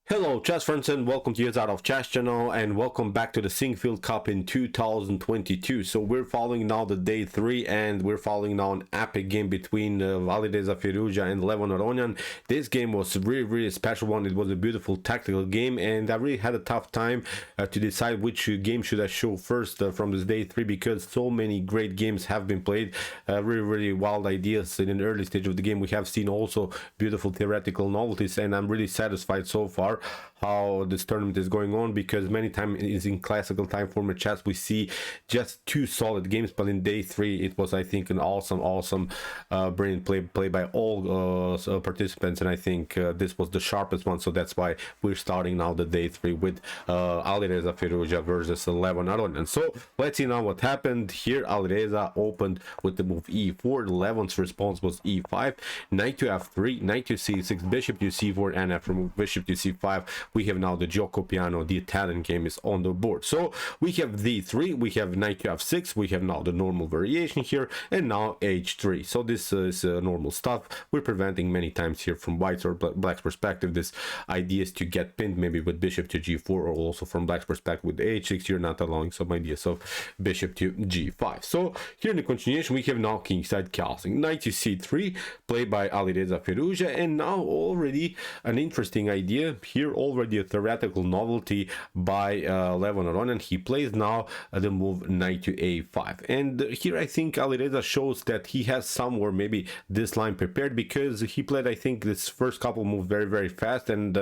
Hello chess friends and welcome to Jozarov chess channel and welcome back to the Sinquefield Cup in 2022. So we're following now the day 3 and we're following now an epic game between Alireza Firouzja and Levon Aronian. This game was really special one. It was a beautiful tactical game and I really had a tough time to decide which game should I show first from this day 3 because so many great games have been played. Really wild ideas in an early stage of the game. We have seen also beautiful theoretical novelties and I'm really satisfied so far how this tournament is going on, because many times in classical time format chess we see just two solid games, but in day 3 it was, I think, an awesome brilliant play by all participants, and I think this was the sharpest one. So that's why we're starting now the day 3 with Alireza Firouzja versus Levon Aronian. So let's see now what happened here. Alireza opened with the move e4. Levon's response was e5, knight to f3, knight to c6, bishop to c4, and after move bishop to c5 we have now the Giuoco piano. The Italian game is on the board. So we have d3, we have knight to f6, we have now the normal variation here, and now h3. So this is normal stuff. We're preventing many times here from white's or black's perspective this ideas to get pinned, maybe with bishop to g4, or also from black's perspective with h6 you're not allowing some ideas of bishop to g5. So here in the continuation we have now kingside castling, knight to c3 played by Alireza Firouzja, and now already an interesting idea here, already a theoretical novelty by Levon Aronian. He plays now the move knight to a5, and here I think Alireza shows that he has somewhere maybe this line prepared, because he played, I think, this first couple moves very fast, and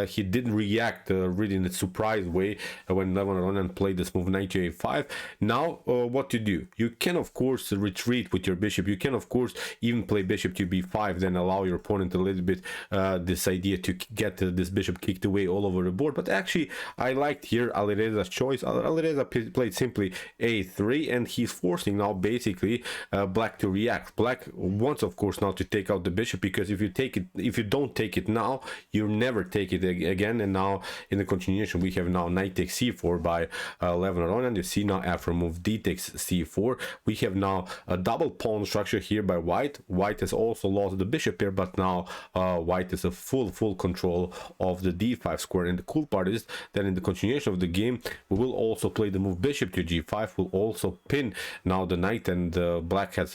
he didn't react really in a surprise way when Levon Aronian played this move knight to a5. Now what to do? You can of course retreat with your bishop. You can of course even play bishop to b5, then allow your opponent a little bit this idea to get this bishop kicked away all over the board. But actually I liked here Alireza's choice. Alireza played simply a3, and he's forcing now basically black to react. Black wants of course now to take out the bishop, because if you don't take it now, you never take it again. And now in the continuation we have now knight takes c4 by Levon Aronian. You see now after move d takes c4 we have now a double pawn structure here by white. White has also lost the bishop here, but now white is a full control of the d5 square. And the cool part is that in the continuation of the game we will also play the move bishop to g5, will also pin now the knight, and black has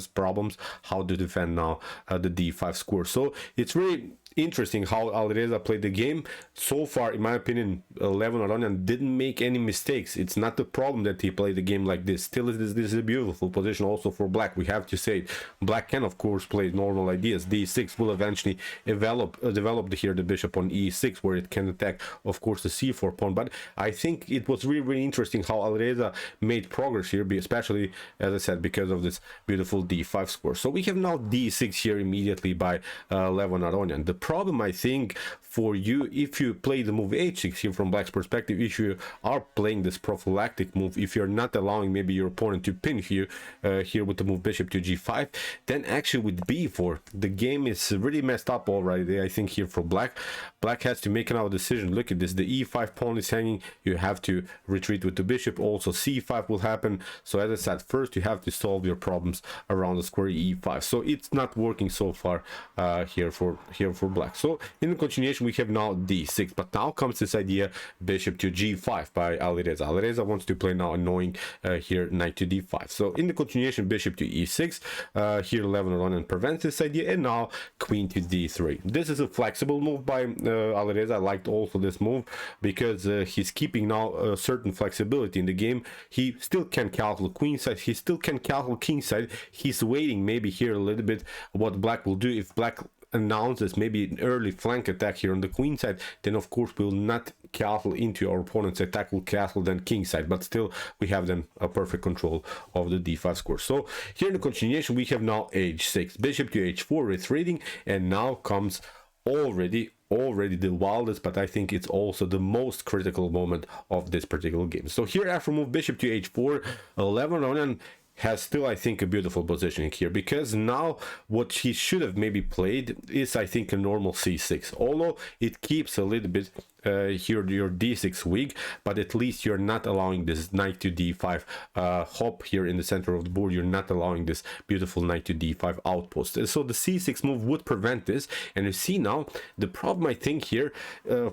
problems how to defend now the d5 square. So it's really interesting how Alireza played the game. So far, in my opinion, Levon Aronian didn't make any mistakes. It's not the problem that he played the game like this. Still, this is a beautiful position also for black. We have to say it. Black can of course play normal ideas. d6 will eventually develop here the bishop on e6, where it can attack of course the c4 pawn. But I think it was really interesting how Alireza made progress here, especially as I said because of this beautiful d5 square. So we have now d6 here immediately by Levon Aronian. The problem, I think, for you, if you play the move h6 here from black's perspective, if you are playing this prophylactic move, if you're not allowing maybe your opponent to pin here with the move bishop to g5, then actually with b4 the game is really messed up already, I think, here for black. Black has to make another decision. Look at this, the e5 pawn is hanging, you have to retreat with the bishop, also c5 will happen. So as I said, first you have to solve your problems around the square e5. So it's not working so far here for black. So in the continuation we have now d6, but now comes this idea bishop to g5 by Alireza. Alireza wants to play now annoying here knight to d5. So in the continuation bishop to e6, here Levon Aronian prevents this idea, and now queen to d3. This is a flexible move by Alireza. I liked also this move because he's keeping now a certain flexibility in the game. He still can calculate queen side, he still can calculate king side. He's waiting maybe here a little bit what black will do. If black announces maybe an early flank attack here on the queen side, then of course we will not castle into our opponent's attack, will castle then king side, but still we have then a perfect control of the d5 square. So here in the continuation we have now h6, bishop to h4 retreating, and now comes already the wildest, but I think it's also the most critical moment of this particular game. So here after move bishop to h4, Levon Aronian has still, I think, a beautiful positioning here, because now what he should have maybe played is, I think, a normal c6, although it keeps a little bit here your d6 weak, but at least you're not allowing this knight to d5 hop here in the center of the board. You're not allowing this beautiful knight to d5 outpost. So the c6 move would prevent this. And you see now the problem I think here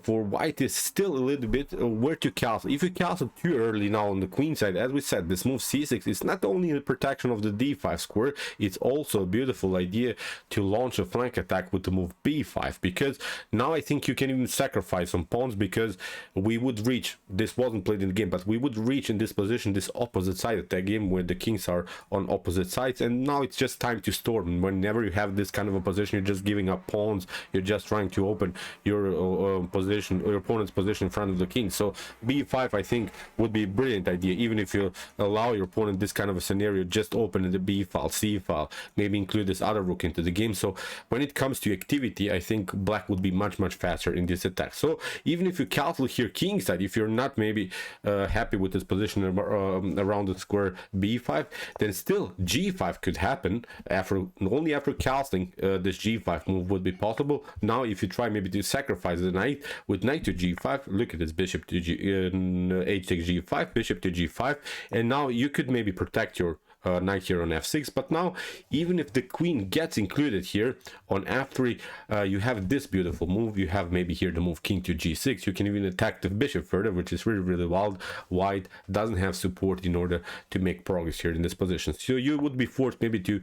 for white is still a little bit where to castle. If you castle too early now on the queen side, as we said, this move c6 is not only the protection of the d5 square, it's also a beautiful idea to launch a flank attack with the move b5, because now I think you can even sacrifice some pawns, because we would reach, this wasn't played in the game, but we would reach in this position this opposite side of that game where the kings are on opposite sides, and now it's just time to storm. Whenever you have this kind of a position, you're just giving up pawns, you're just trying to open your position, or your opponent's position in front of the king. So b5 I think would be a brilliant idea. Even if you allow your opponent this kind of a scenario, just open the b file, c file, maybe include this other rook into the game. So when it comes to activity, I think black would be much faster in this attack. So even if you calculate here king side, if you're not maybe happy with this position around the square b5, then still g5 could happen after, only after calculating this g5 move would be possible. Now if you try maybe to sacrifice the knight with knight to g5, look at this, bishop to h takes g5, bishop to g5, and now you could maybe protect your knight here on f6. But now even if the queen gets included here on f3, you have this beautiful move. You have maybe here the move king to g6. You can even attack the bishop further, which is really wild. White doesn't have support in order to make progress here in this position, so you would be forced maybe to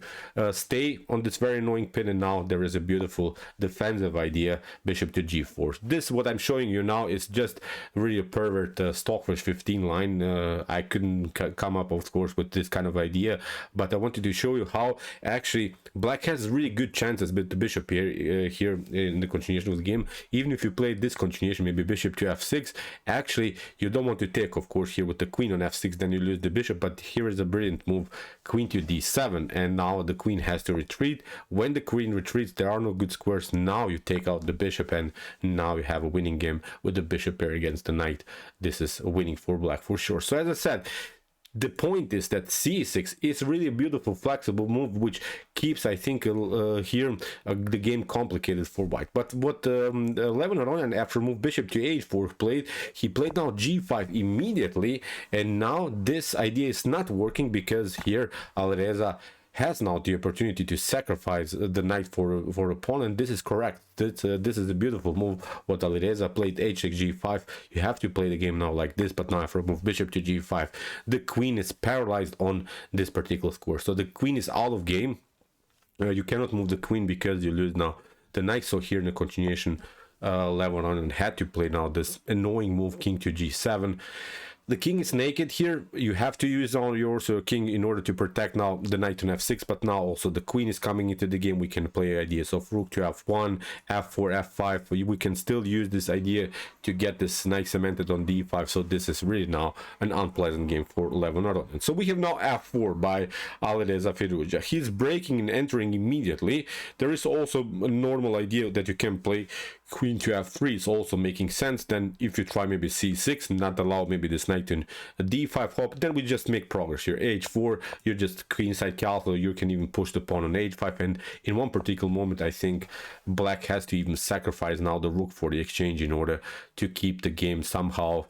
stay on this very annoying pin. And now there is a beautiful defensive idea, bishop to g4. This, what I'm showing you now, is just really a pervert Stockfish 15 line. I couldn't come up, of course, with this kind of idea, but I wanted to show you how actually black has really good chances with the bishop here here in the continuation of the game. Even if you play this continuation, maybe bishop to f6, actually you don't want to take, of course, here with the queen on f6, then you lose the bishop. But here is a brilliant move, queen to d7, and now the queen has to retreat. When the queen retreats, there are no good squares. Now you take out the bishop, and now you have a winning game with the bishop pair against the knight. This is winning for black for sure. So as I said, the point is that c6 is really a beautiful flexible move, which keeps, I think, here the game complicated for white. But what Levon Aronian, after move bishop to h4 played, he played now g5 immediately, and now this idea is not working, because here Alireza has now the opportunity to sacrifice the knight for a pawn, and this is correct. This is a beautiful move what Alireza played, h takes g5. You have to play the game now like this. But now if I move bishop to g5, the queen is paralyzed on this particular square, so the queen is out of game. You cannot move the queen because you lose now the knight. So here in the continuation, Levon Aronian had to play now this annoying move, king to g7. The king is naked here. You have to use on your king in order to protect now the knight on f6, but now also the queen is coming into the game. We can play ideas of rook to f1, f4, f5. We can still use this idea to get this knight cemented on d5. So this is really now an unpleasant game for Levon Aronian. So we have now f4 by Alireza Firouzja. He's breaking and entering immediately. There is also a normal idea that you can play queen to f3. It's also making sense. Then if you try maybe c6, not allow maybe this knight in d5 hop, then we just make progress here. h4, you're just queenside castle. You can even push the pawn on h5, and in one particular moment I think black has to even sacrifice now the rook for the exchange in order to keep the game somehow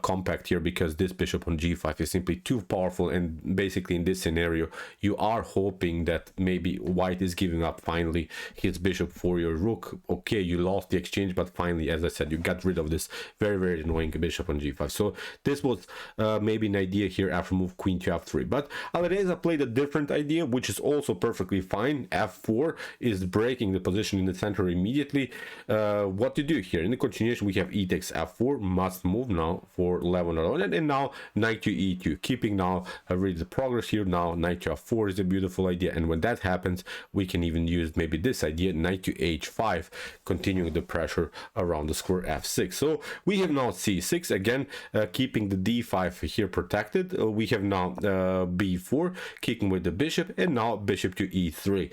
compact here, because this bishop on g5 is simply too powerful. And basically in this scenario you are hoping that maybe white is giving up finally his bishop for your rook. Okay, you lost the exchange, but finally, as I said, you got rid of this very annoying bishop on g5. So this was maybe an idea here after move queen to f3. But Alireza played a different idea, which is also perfectly fine. f4 is breaking the position in the center immediately. What to do here in the continuation, we have e takes f4, must move now for Levon Aronian, and now knight to e2, keeping now really the progress here. Now knight to f4 is a beautiful idea, and when that happens, we can even use maybe this idea, knight to h5, continuing the pressure around the square f6. So we have now c6 again, keeping the d5 here protected. We have now b4, kicking with the bishop, and now bishop to e3,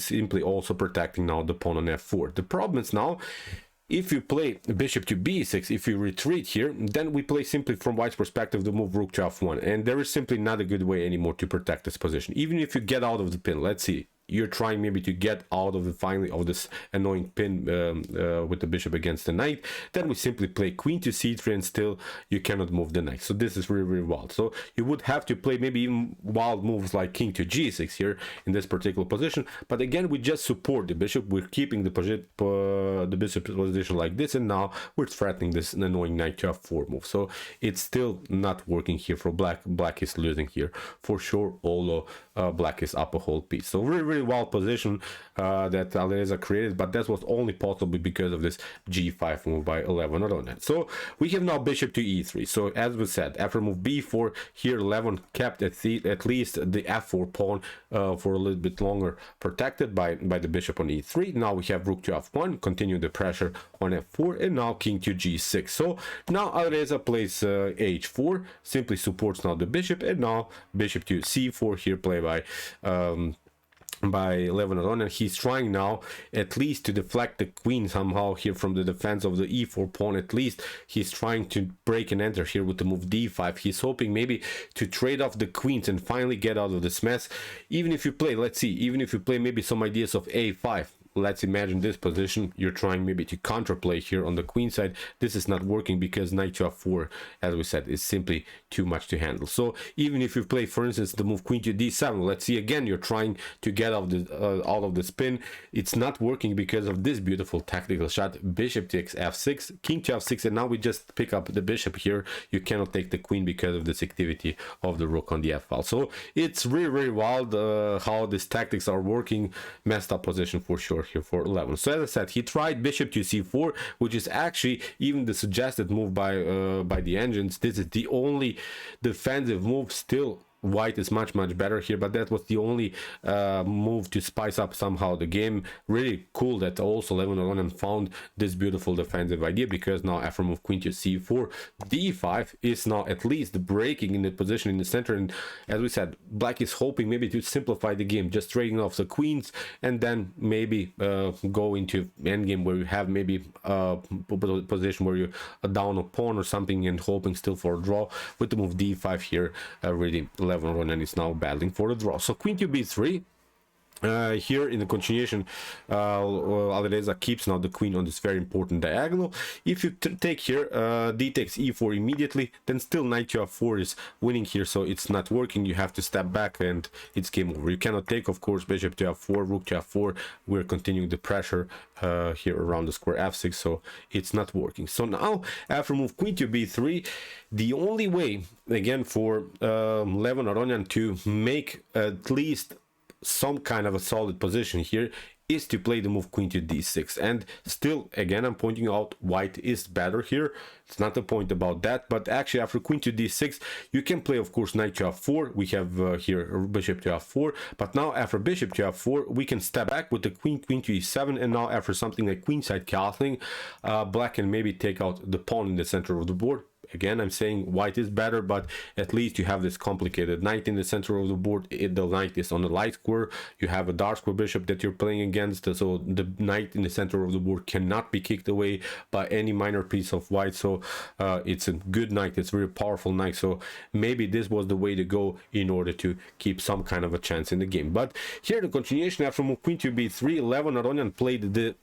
simply also protecting now the pawn on f4. The problem is now, if you play bishop to b6, if you retreat here, then we play simply from white's perspective the move rook to f1, and there is simply not a good way anymore to protect this position. Even if you get out of the pin, let's see, you're trying maybe to get out of the finally of this annoying pin with the bishop against the knight. Then we simply play queen to c3, and still you cannot move the knight. So this is really, really wild. So you would have to play maybe even wild moves like king to g6 here in this particular position. But again, we just support the bishop. We're keeping the bishop position like this, and now we're threatening this annoying knight to f4 move. So it's still not working here for black. Black is losing here for sure, although black is up a whole piece. So really, really wild position that Alireza created, but that was only possible because of this g5 move by Levon Aronian. So we have now bishop to e3. So as we said, after move b4 here, Levon kept at least the f4 pawn for a little bit longer protected by the bishop on e3. Now we have rook to f1, continue the pressure on f4, and now king to g6. So now Alireza plays h4, simply supports now the bishop, and now bishop to c4 here, play by Levon Aronian. He's trying now at least to deflect the queen somehow here from the defense of the e4 pawn. At least he's trying to break and enter here with the move d5. He's hoping maybe to trade off the queens and finally get out of this mess. Even if you play, let's see, even if you play maybe some ideas of a5, let's imagine this position, you're trying maybe to counterplay here on the queen side. This is not working because knight to f4, as we said, is simply too much to handle. So even if you play, for instance, the move queen to d7, let's see, again, you're trying to get out of the spin. It's not working because of this beautiful tactical shot, bishop takes f6, king to f6, and now we just pick up the bishop here. You cannot take the queen because of this activity of the rook on the f file. So it's really, really wild how these tactics are working. Messed up position for sure here for Levon. So as I said, he tried bishop to c4, which is actually even the suggested move by the engines. This is the only defensive move. Still white is much better here, but that was the only move to spice up somehow the game. Really cool that also Levon Aronian found this beautiful defensive idea, because now after move queen to c4, d5 is now at least breaking in the position in the center. And as we said, black is hoping maybe to simplify the game, just trading off the queens, and then maybe go into endgame where you have maybe a position where you're down a pawn or something, and hoping still for a draw with the move d5 here. Really Levon Aronian is now battling for the draw. So queen to b3. Here in the continuation, Alireza keeps now the queen on this very important diagonal. If you take here d takes e4 immediately, then still knight to f4 is winning here, so it's not working. You have to step back and it's game over. You cannot take, of course, bishop to f4, rook to f4. We're continuing the pressure here around the square f6, so it's not working. So now after move queen to b3, the only way again for Levon Aronian to make at least some kind of a solid position here is to play the move queen to d6. And still, again, I'm pointing out white is better here. It's not a point about that, but actually after queen to d6, you can play, of course, knight to f4. We have here bishop to f4, but now after bishop to f4, we can step back with the queen to e7, and now after something like queenside castling, black can maybe take out the pawn in the center of the board. Again, I'm saying white is better, but at least you have this complicated knight in the center of the board. The knight is on the light square. You have a dark square bishop that you're playing against, so the knight in the center of the board cannot be kicked away by any minor piece of white. So it's a good knight. It's a very powerful knight. So maybe this was the way to go in order to keep some kind of a chance in the game. But here the continuation after move queen to b3, Levon Aronian played the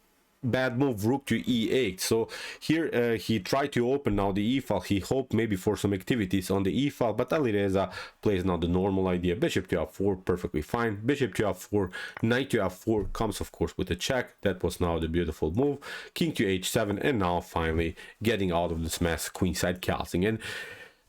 bad move rook to e8. So here he tried to open now the e file. He hoped maybe for some activities on the e file, but Alireza plays now the normal idea, bishop to f4, perfectly fine. Bishop to f4, knight to f4 comes, of course, with a check. That was now the beautiful move. King to h7, and now finally getting out of this mess, queenside castling. And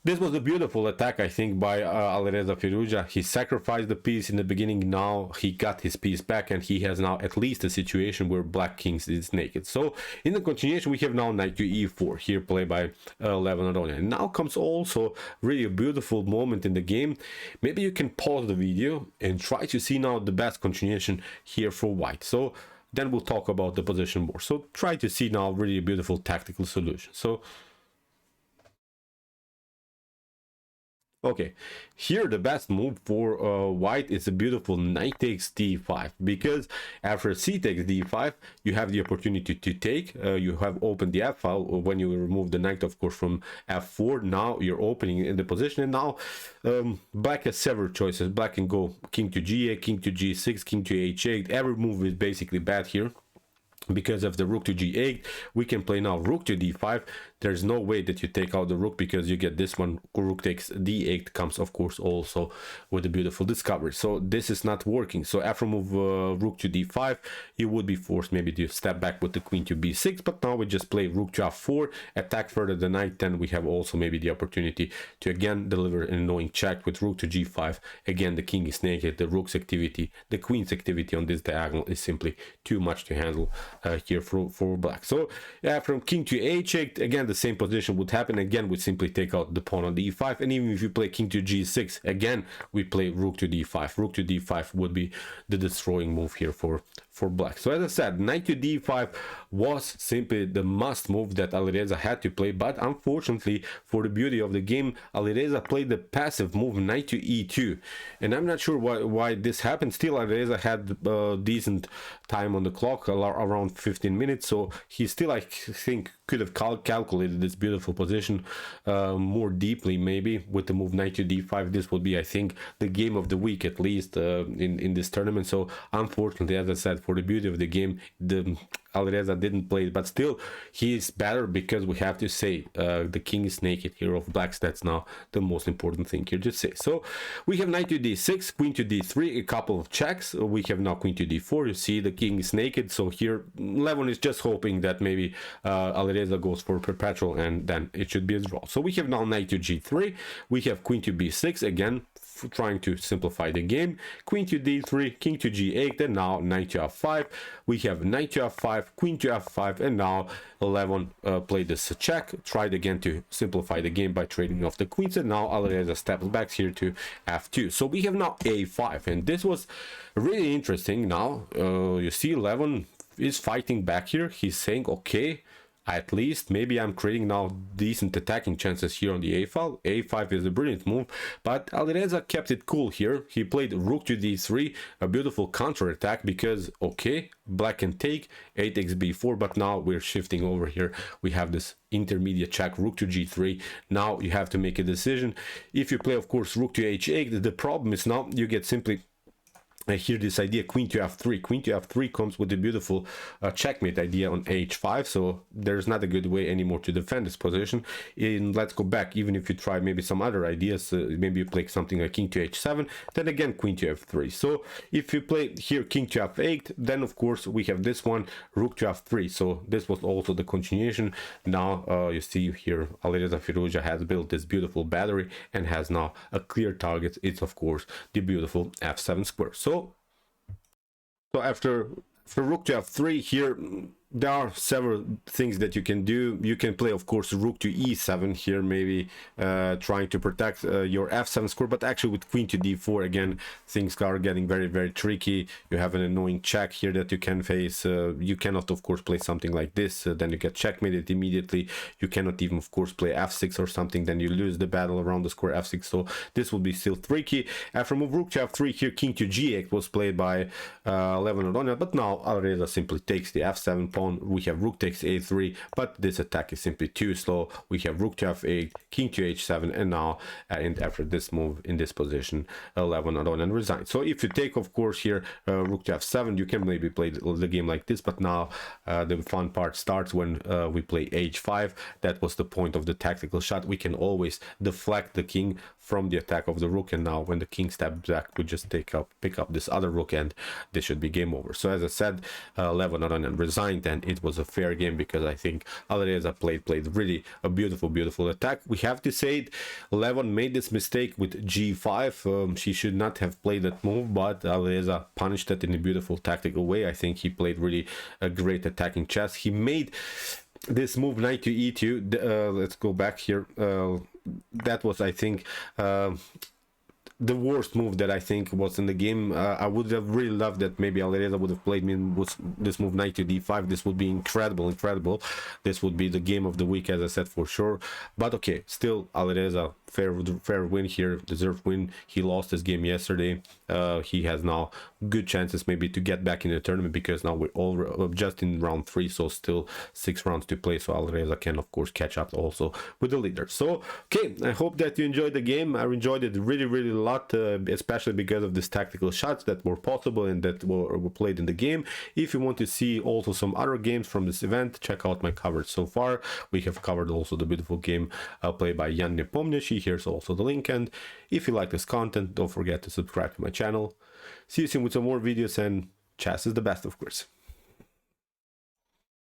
this was a beautiful attack, I think, by Alireza Firouzja. He sacrificed the piece in the beginning. Now he got his piece back, and he has now at least a situation where black king is naked. So in the continuation, we have now knight to e4, here played by Levon Aronian. And now comes also really a beautiful moment in the game. Maybe you can pause the video and try to see now the best continuation here for white. So then we'll talk about the position more. So try to see now really a beautiful tactical solution. So Okay, here the best move for white is a beautiful knight takes d5, because after c takes d5 you have the opportunity to take, you have opened the f file when you remove the knight of course from f4. Now you're opening in the position, and now black has several choices. Black can go king to g8, king to g6, king to h8. Every move is basically bad here. Because of the rook to g8, we can play now rook to d5. There's no way that you take out the rook, because you get this one, rook takes d8 comes of course also with a beautiful discovery. So this is not working. So after move rook to d5, you would be forced maybe to step back with the queen to b6, but now we just play rook to f4, attack further the knight. Then we have also maybe the opportunity to again deliver an annoying check with rook to g5. Again, the king is naked, the rook's activity, the queen's activity on this diagonal is simply too much to handle here for black. So from king to h8, again the same position would happen. Again, we simply take out the pawn on the e5, and even if you play king to g6, again we play rook to d5. Rook to d5 would be the destroying move here for black. So as I said, knight to d5 was simply the must move that Alireza had to play, but unfortunately for the beauty of the game, Alireza played the passive move knight to e2, and I'm not sure why this happened. Still, Alireza had decent time on the clock, around 15 minutes, so he still, I think, could have calculated this beautiful position more deeply. Maybe with the move knight to d5, this would be, I think, the game of the week at least in this tournament. So unfortunately, as I said, for the beauty of the game, the Alireza didn't play it, but still he is better, because we have to say the king is naked here of blacks. That's now the most important thing here to say. So we have knight to d6, queen to d3, a couple of checks. We have now queen to d4. You see the king is naked, so here Levon is just hoping that maybe Alireza goes for perpetual, and then it should be a draw. So we have now knight to g3, we have queen to b6, again trying to simplify the game, queen to d3, king to g8, and now knight to f5. We have knight to f5, queen to f5, and now Levon played this check, tried again to simplify the game by trading off the queens, and now Alireza steps back here to f2. So we have now a5, and this was really interesting. Now you see Levon is fighting back here. He's saying, okay, at least maybe I'm creating now decent attacking chances here on the a file. a5 is a brilliant move, but Alireza kept it cool here. He played rook to d3, a beautiful counter attack, because okay, black can take 8 takes b4, but now we're shifting over here. We have this intermediate check, rook to g3. Now you have to make a decision. If you play of course rook to h8, the problem is now you get simply here this idea queen to f3. Queen to f3 comes with the beautiful checkmate idea on h5, so there's not a good way anymore to defend this position. Let's go back, even if you try maybe some other ideas, maybe you play something like king to h7, then again queen to f3. So if you play here king to f8, then of course we have this one, rook to f3. So this was also the continuation. Now you see here Alireza Firouzja has built this beautiful battery and has now a clear target. It's of course the beautiful f7 square. So after rook to f3 here, there are several things that you can do. You can play of course rook to e7 here, maybe trying to protect your f7 square, but actually with queen to d4 again things are getting very tricky. You have an annoying check here that you can face. You cannot of course play something like this, then you get checkmated immediately. You cannot even of course play f6 or something, then you lose the battle around the square f6. So this will be still tricky. After move rook to f3 here, king to g8 was played by Levon Aronian, but now Alireza simply takes the f7 pawn. We have rook takes a3, but this attack is simply too slow. We have rook to f8, king to h7, and now and after this move in this position, Levon Aronian resigns. So if you take of course here rook to f7, you can maybe play the game like this, but now the fun part starts when we play h5. That was the point of the tactical shot. We can always deflect the king from the attack of the rook, and now when the king steps back, we just pick up this other rook, and this should be game over. So as I said, Levon Aronian resigned, and it was a fair game, because I think Alireza played really a beautiful attack. We have to say it, Levon made this mistake with g5. She should not have played that move, but Alireza punished it in a beautiful tactical way. I think he played really a great attacking chess. He made this move knight to e2. Let's go back here. That was, I think, the worst move that I think was in the game. I would have really loved that maybe Alireza would have played me with this move knight to d5. This would be incredible. This would be the game of the week, as I said, for sure. But okay, still Alireza fair win here, deserved win. He lost his game yesterday. He has now good chances maybe to get back in the tournament, because now we're all just in round 3, so still 6 rounds to play, so Alireza can of course catch up also with the leader. So okay, I hope that you enjoyed the game. I enjoyed it really a lot, especially because of these tactical shots that were possible and that were played in the game. If you want to see also some other games from this event, check out my coverage so far. We have covered also the beautiful game played by Jan Nepomniachtchi. Here's also the link, and if you like this content, don't forget to subscribe to my channel. See you soon with some more videos, and chess is the best, of course.